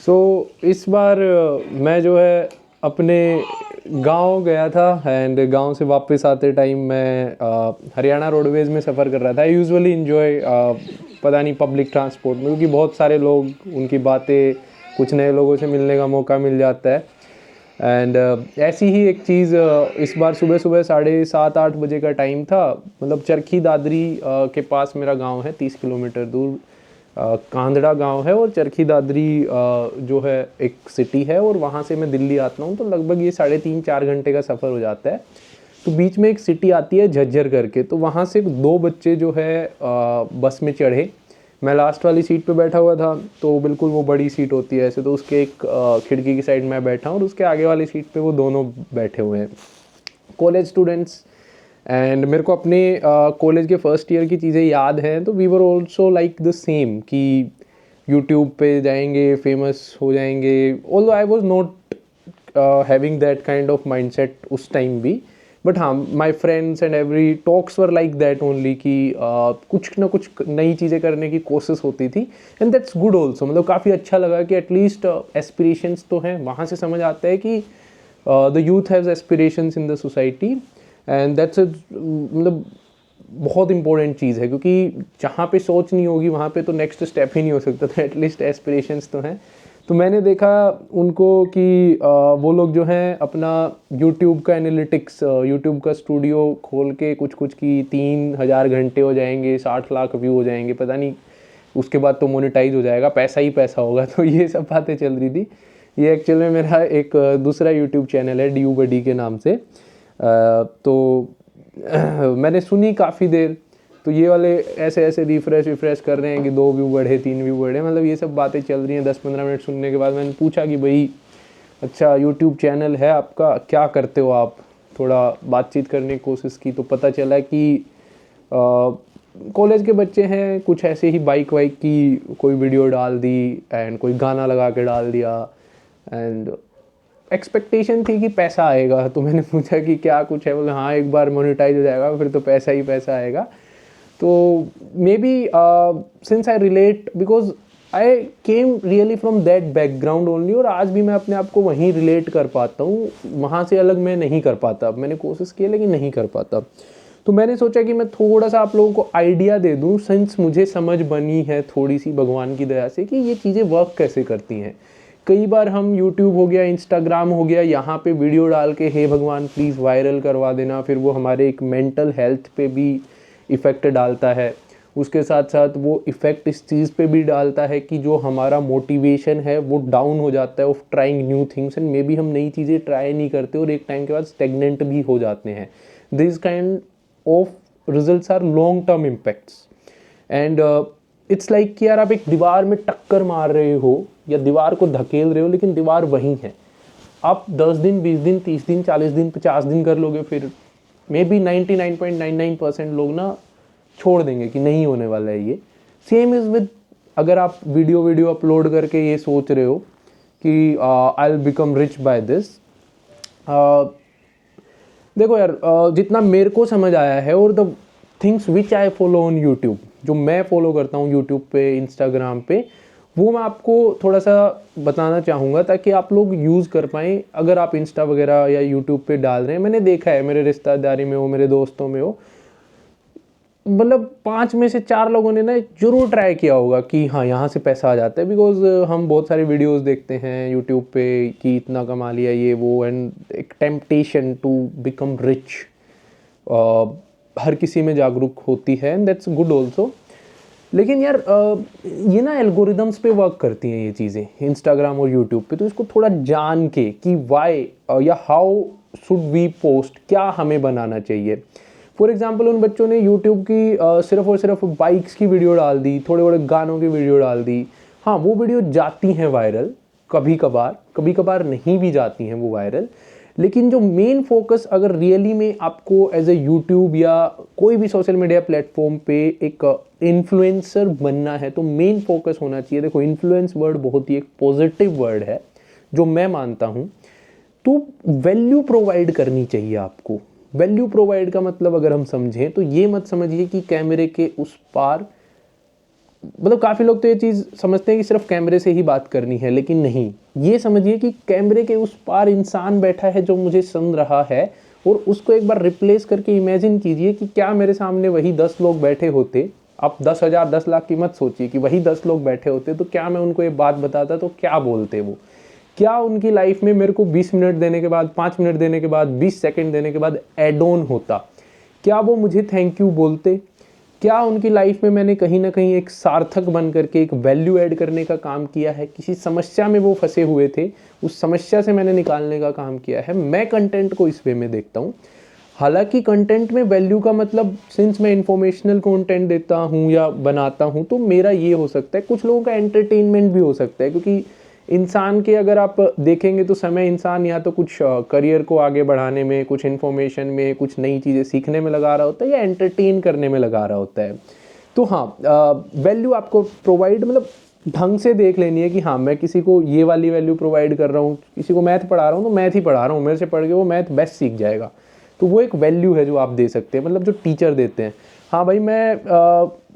इस बार मैं जो है अपने गांव गया था एंड गांव से वापस आते टाइम मैं हरियाणा रोडवेज़ में सफ़र कर रहा था। आई यूजुअली इन्जॉय पता नहीं पब्लिक ट्रांसपोर्ट में, क्योंकि बहुत सारे लोग, उनकी बातें, कुछ नए लोगों से मिलने का मौका मिल जाता है। एंड ऐसी ही एक चीज़ इस बार सुबह सुबह 7:30-8 बजे का टाइम था। मतलब चरखी दादरी के पास मेरा गांव है, 30 किलोमीटर दूर कांदड़ा गांव है, और चरखी दादरी जो है एक सिटी है, और वहाँ से मैं दिल्ली आता हूँ तो लगभग ये 3.5-4 घंटे का सफ़र हो जाता है। तो बीच में एक सिटी आती है झज्जर करके, तो वहाँ से 2 बच्चे जो है बस में चढ़े। मैं लास्ट वाली सीट पे बैठा हुआ था, तो बिल्कुल वो बड़ी सीट होती है ऐसे, तो उसके एक खिड़की की साइड मैं बैठा हूँ और उसके आगे वाली सीट पे वो दोनों बैठे हुए हैं, कॉलेज स्टूडेंट्स। एंड मेरे को अपने कॉलेज के फर्स्ट ईयर की चीज़ें याद हैं, तो we were also like the same कि यूट्यूब पे जाएंगे, फेमस हो जाएंगे। Although I was not having that kind of mindset उस टाइम भी, बट हाँ, my friends and every talks were like that only कि कुछ ना कुछ नई चीज़ें करने की कोशिश होती थी। एंड दैट्स गुड ऑल्सो, मतलब काफ़ी अच्छा लगा कि एटलीस्ट एस्पिरेशंस तो हैं। वहाँ से समझ आता है कि the youth has aspirations in the society, and that's मतलब बहुत इंपॉर्टेंट चीज़ है, क्योंकि जहाँ पे सोच नहीं होगी वहाँ पे तो नेक्स्ट स्टेप ही नहीं हो सकता। तो एटलीस्ट एस्पिरेशंस तो हैं। तो मैंने देखा उनको कि वो लोग जो हैं अपना यूट्यूब का एनालिटिक्स, यूट्यूब का स्टूडियो खोल के कुछ कुछ की 3,000 घंटे हो जाएंगे, 60 लाख व्यू हो जाएंगे, पता नहीं उसके बाद तो मोनेटाइज हो जाएगा, पैसा ही पैसा होगा। तो ये सब बातें चल रही थी। ये एक्चुअल में मेरा एक दूसरा यूट्यूब चैनल है, ड्यू बडी के नाम से। तो मैंने सुनी काफ़ी देर, तो ये वाले ऐसे ऐसे रिफ्रेश कर रहे हैं कि 2 व्यू बढ़े, 3 व्यू बढ़े, मतलब ये सब बातें चल रही हैं। 10-15 मिनट सुनने के बाद मैंने पूछा कि भाई अच्छा यूट्यूब चैनल है आपका, क्या करते हो आप? थोड़ा बातचीत करने की कोशिश की तो पता चला कि कॉलेज के बच्चे हैं, कुछ ऐसे ही बाइक वाइक की कोई वीडियो डाल दी एंड कोई गाना लगा के डाल दिया, एंड एक्सपेक्टेशन थी कि पैसा आएगा। तो मैंने पूछा कि क्या कुछ है? बोले हाँ, एक बार मोनेटाइज हो जाएगा फिर तो पैसा ही पैसा आएगा। तो may B since I relate, because I came really from that background only, और आज भी मैं अपने आप को वहीं रिलेट कर पाता हूँ, वहाँ से अलग मैं नहीं कर पाता। मैंने कोशिश की लेकिन नहीं कर पाता। तो मैंने सोचा कि मैं थोड़ा सा आप लोगों को आइडिया दे दूँ, सिंस मुझे समझ बनी है थोड़ी सी भगवान की दया से कि ये चीज़ें वर्क कैसे करती हैं। कई बार हम YouTube हो गया, इंस्टाग्राम हो गया, यहाँ पे वीडियो डाल के हे भगवान प्लीज़ वायरल करवा देना, फिर वो हमारे एक मेंटल हेल्थ पे भी इफ़ेक्ट डालता है। उसके साथ साथ वो इफ़ेक्ट इस चीज़ पे भी डालता है कि जो हमारा मोटिवेशन है वो डाउन हो जाता है of trying new things, and may be हम नई चीज़ें ट्राई नहीं करते और एक टाइम के बाद स्टेगनेंट भी हो जाते हैं। This kind of results are long term impacts. And it's like कि यार आप एक दीवार में टक्कर मार रहे हो या दीवार को धकेल रहे हो, लेकिन दीवार वहीं है। आप 10 दिन, 20 दिन, 30 दिन, 40 दिन, 50 दिन कर लोगे, फिर मे बी 99.99% लोग ना छोड़ देंगे कि नहीं होने वाला है ये। सेम इज़ विद, अगर आप वीडियो अपलोड करके ये सोच रहे हो कि I will become rich by this. देखो यार, जितना मेरे को समझ आया है और the things which I follow on YouTube, जो मैं फॉलो करता हूँ यूट्यूब पे, इंस्टाग्राम पे, वो मैं आपको थोड़ा सा बताना चाहूँगा ताकि आप लोग यूज़ कर पाएँ। अगर आप इंस्टा वगैरह या यूट्यूब पे डाल रहे हैं, मैंने देखा है मेरे रिश्तेदारी में हो, मेरे दोस्तों में हो, मतलब 5 में से 4 लोगों ने ना जरूर ट्राई किया होगा कि हाँ यहाँ से पैसा आ जाता है। बिकॉज हम बहुत सारे वीडियोस देखते हैं यूट्यूब पे कि इतना कमा लिया ये वो, एंड एक टेम्पटेशन टू बिकम रिच हर किसी में जागरूक होती है, एंड दैट्स गुड ऑल्सो। लेकिन यार ये ना एल्गोरिदम्स पे वर्क करती हैं ये चीज़ें, इंस्टाग्राम और यूट्यूब पे। तो इसको थोड़ा जान के कि वाई या हाउ शुड वी पोस्ट, क्या हमें बनाना चाहिए। फॉर एग्जाम्पल उन बच्चों ने यूट्यूब की सिर्फ और सिर्फ बाइक्स की वीडियो डाल दी, थोड़े थोड़े गानों की वीडियो डाल दी। हाँ, वो वीडियो जाती हैं वायरल, कभी कभार नहीं भी जाती हैं वो वायरल। लेकिन जो मेन फोकस, अगर रियली में आपको एज ए यूट्यूब या कोई भी सोशल मीडिया प्लेटफॉर्म पे एक इन्फ्लुएंसर बनना है, तो मेन फोकस होना चाहिए। देखो, इन्फ्लुएंस वर्ड बहुत ही एक पॉजिटिव वर्ड है जो मैं मानता हूँ। तो वैल्यू प्रोवाइड करनी चाहिए आपको। वैल्यू प्रोवाइड का मतलब अगर हम समझें तो ये मत समझिए कि कैमरे के उस पार मतलब काफ़ी लोग तो ये चीज़ समझते हैं कि सिर्फ कैमरे से ही बात करनी है, लेकिन नहीं, ये समझिए कि कैमरे के उस पार इंसान बैठा है जो मुझे सुन रहा है, और उसको एक बार रिप्लेस करके इमेजिन कीजिए कि क्या मेरे सामने वही 10 लोग बैठे होते। आप 10,000 10 लाख की मत सोचिए, कि वही 10 लोग बैठे होते तो क्या मैं उनको ये बात बताता तो क्या बोलते वो, क्या उनकी लाइफ में मेरे को 20 मिनट देने के बाद, 5 मिनट देने के बाद, 20 सेकंड देने के बाद एड ऑन होता, क्या वो मुझे थैंक यू बोलते, क्या उनकी लाइफ में मैंने कहीं ना कहीं एक सार्थक बन करके एक वैल्यू ऐड करने का काम किया है। किसी समस्या में वो फंसे हुए थे, उस समस्या से मैंने निकालने का काम किया है। मैं कंटेंट को इस वे में देखता हूँ। हालांकि कंटेंट में वैल्यू का मतलब, सिंस मैं इंफॉर्मेशनल कंटेंट देता हूँ या बनाता हूँ, तो मेरा ये हो सकता है, कुछ लोगों का एंटरटेनमेंट भी हो सकता है, क्योंकि इंसान के अगर आप देखेंगे तो समय इंसान या तो कुछ करियर को आगे बढ़ाने में, कुछ इन्फॉर्मेशन में, कुछ नई चीज़ें सीखने में लगा रहा होता है, या एंटरटेन करने में लगा रहा होता है। तो हाँ, वैल्यू आपको प्रोवाइड, मतलब ढंग से देख लेनी है कि हाँ, मैं किसी को ये वाली वैल्यू प्रोवाइड कर रहा हूँ, किसी को मैथ पढ़ा रहा हूँ तो मैथ ही पढ़ा रहा हूँ, मेरे से पढ़ के वो मैथ बेस्ट सीख जाएगा, तो वो एक वैल्यू है जो आप दे सकते हैं, मतलब जो टीचर देते हैं। हाँ भाई, मैं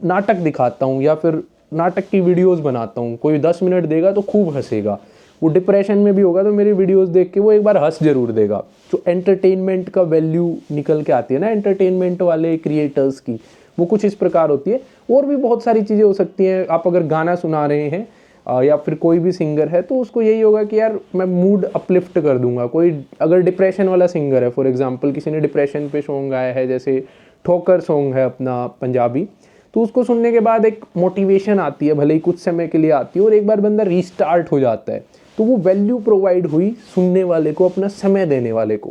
नाटक दिखाता हूँ या फिर नाटक की वीडियोस बनाता हूँ, कोई 10 मिनट देगा तो खूब हंसेगा, वो डिप्रेशन में भी होगा तो मेरी वीडियोस देख के वो एक बार हंस जरूर देगा। जो एंटरटेनमेंट का वैल्यू निकल के आती है ना एंटरटेनमेंट वाले क्रिएटर्स की, वो कुछ इस प्रकार होती है। और भी बहुत सारी चीज़ें हो सकती हैं। आप अगर गाना सुना रहे हैं या फिर कोई भी सिंगर है, तो उसको यही होगा कि यार मैं मूड अपलिफ्ट कर दूंगा। कोई अगर डिप्रेशन वाला सिंगर है, फॉर एग्जांपल किसी ने डिप्रेशन पे सॉन्ग गाया है, जैसे ठोकर सॉन्ग है अपना पंजाबी, तो उसको सुनने के बाद एक मोटिवेशन आती है, भले ही कुछ समय के लिए आती है, और एक बार बंदा रीस्टार्ट हो जाता है। तो वो वैल्यू प्रोवाइड हुई सुनने वाले को, अपना समय देने वाले को।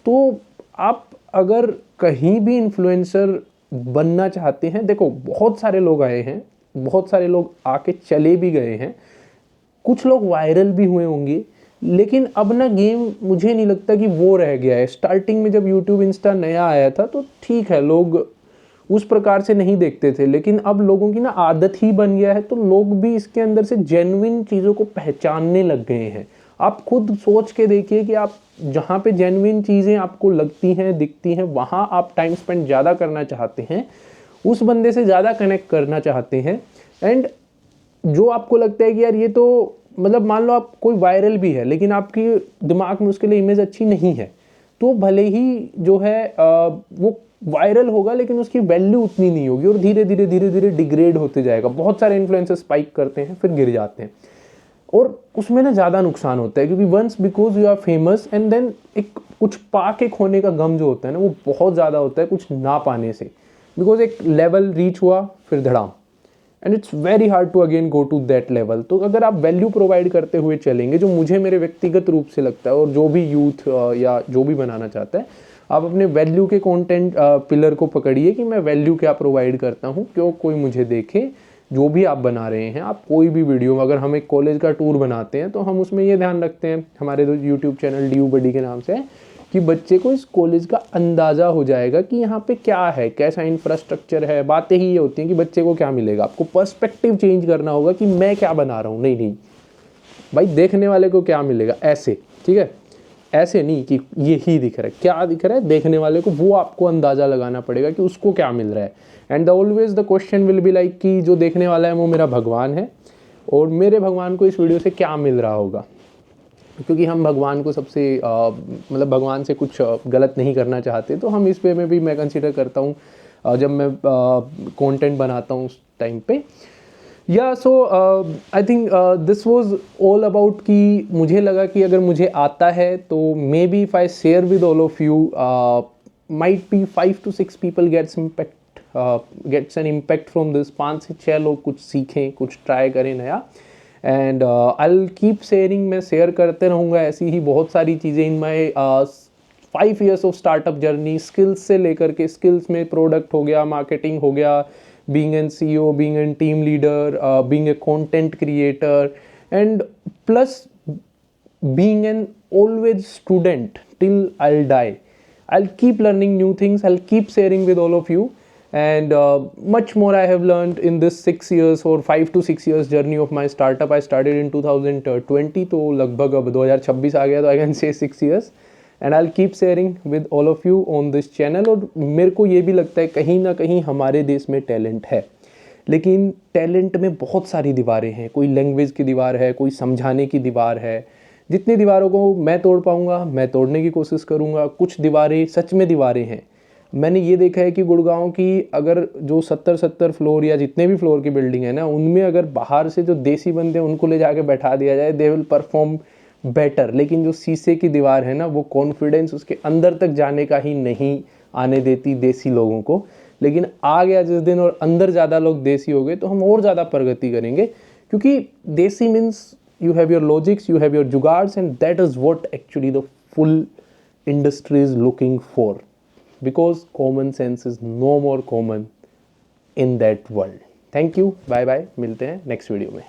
तो आप अगर कहीं भी इन्फ्लुएंसर बनना चाहते हैं, देखो बहुत सारे लोग आए हैं, बहुत सारे लोग आके चले भी गए हैं, कुछ लोग वायरल भी हुए होंगे, लेकिन अब ना गेम मुझे नहीं लगता कि वो रह गया है। स्टार्टिंग में जब यूट्यूब इंस्टा नया आया था तो ठीक है, लोग उस प्रकार से नहीं देखते थे, लेकिन अब लोगों की ना आदत ही बन गया है, तो लोग भी इसके अंदर से जेन्युइन चीज़ों को पहचानने लग गए हैं। आप खुद सोच के देखिए कि आप जहाँ पे जेन्युइन चीज़ें आपको लगती हैं, दिखती हैं, वहाँ आप टाइम स्पेंड ज़्यादा करना चाहते हैं, उस बंदे से ज़्यादा कनेक्ट करना चाहते हैं। एंड जो आपको लगता है कि यार ये तो, मतलब मान लो आप कोई वायरल भी है, लेकिन आपकी दिमाग में उसके लिए इमेज अच्छी नहीं है, तो भले ही जो है वो वायरल होगा, लेकिन उसकी वैल्यू उतनी नहीं होगी, और धीरे धीरे धीरे धीरे डिग्रेड होते जाएगा। बहुत सारे इन्फ्लुएंसर्स स्पाइक करते हैं फिर गिर जाते हैं, और उसमें ना ज़्यादा नुकसान होता है, क्योंकि once because you are famous and then एक कुछ पा के खोने का गम जो होता है ना, वो बहुत ज़्यादा होता है कुछ ना पाने से। बिकॉज एक लेवल रीच हुआ, फिर धड़ाम, and it's very hard to again go to that level. तो अगर आप वैल्यू प्रोवाइड करते हुए चलेंगे, जो मुझे मेरे व्यक्तिगत रूप से लगता है, और जो भी यूथ या जो भी बनाना चाहता है, आप अपने वैल्यू के कंटेंट पिलर को पकड़िए कि मैं वैल्यू क्या प्रोवाइड करता हूँ, क्यों कोई मुझे देखे। जो भी आप बना रहे हैं, आप कोई भी वीडियो, अगर हम एक कॉलेज का टूर बनाते हैं तो हम उसमें ये ध्यान रखते हैं, हमारे जो यूट्यूब चैनल ड्यू बडी के नाम से है, कि बच्चे को इस कॉलेज का अंदाज़ा हो जाएगा कि यहाँ पे क्या है, कैसा इंफ्रास्ट्रक्चर है। बातें ही ये होती हैं कि बच्चे को क्या मिलेगा। आपको पर्सपेक्टिव चेंज करना होगा कि मैं क्या बना रहा हूँ। नहीं नहीं भाई, देखने वाले को क्या मिलेगा, ऐसे, ठीक है, ऐसे नहीं कि ये ही दिख रहा है, क्या दिख रहा है देखने वाले को, वो आपको अंदाज़ा लगाना पड़ेगा कि उसको क्या मिल रहा है। And the always the question will be like कि जो देखने वाला है वो मेरा भगवान है, और मेरे भगवान को इस वीडियो से क्या मिल रहा होगा। क्योंकि हम भगवान को सबसे मतलब भगवान से कुछ गलत नहीं करना चाहते, तो हम इस वे में भी मैं कंसिडर करता हूँ जब मैं कंटेंट बनाता हूँ उस टाइम पे। या so I think this was all about, कि मुझे लगा कि अगर मुझे आता है तो may be if I share with all of you, might be 5 to 6 people gets an impact from this. 5 से 6 लोग कुछ सीखें, कुछ ट्राई करें नया। And I will keep sharing, मैं शेयर करते रहूँगा ऐसी ही बहुत सारी चीज़ें इन माई 5 years of startup journey. Skills से लेकर के, स्किल्स में प्रोडक्ट हो गया, मार्केटिंग हो गया, being an CEO, being a team leader, being a content creator, and plus being an always student till I'll die. I'll keep learning new things, I'll keep sharing with all of you, and much more I have learned in this 6 years or 5 to 6 years journey of my startup. I started in 2020, तो लगभग अब 2026 आ गया, तो I can say 6 years. And I will keep sharing with all of you on this channel. और मेरे को ये भी लगता है कहीं ना कहीं हमारे देश में टैलेंट है, लेकिन टैलेंट में बहुत सारी दीवारें हैं, कोई लैंग्वेज की दीवार है, कोई समझाने की दीवार है। जितनी दीवारों को मैं तोड़ पाऊँगा मैं तोड़ने की कोशिश करूँगा। कुछ दीवारें सच में दीवारें हैं। मैंने ये देखा है कि गुड़गांव की अगर जो 70-70 फ्लोर या जितने भी फ्लोर की बिल्डिंग है ना, उनमें अगर बाहर से जो देसी बंदे हैं उनको ले जाके बैठा दिया जाए, दे विल परफॉर्म बेटर। लेकिन जो शीशे की दीवार है ना, वो कॉन्फिडेंस उसके अंदर तक जाने का ही नहीं आने देती देसी लोगों को। लेकिन आ गया जिस दिन और अंदर ज़्यादा लोग देसी हो गए तो हम और ज़्यादा प्रगति करेंगे, क्योंकि देसी means you have your logics, you have your jugards, and that is what actually the full industry is looking for, because common sense is no more common in that world. Thank you, bye bye, मिलते हैं next video में.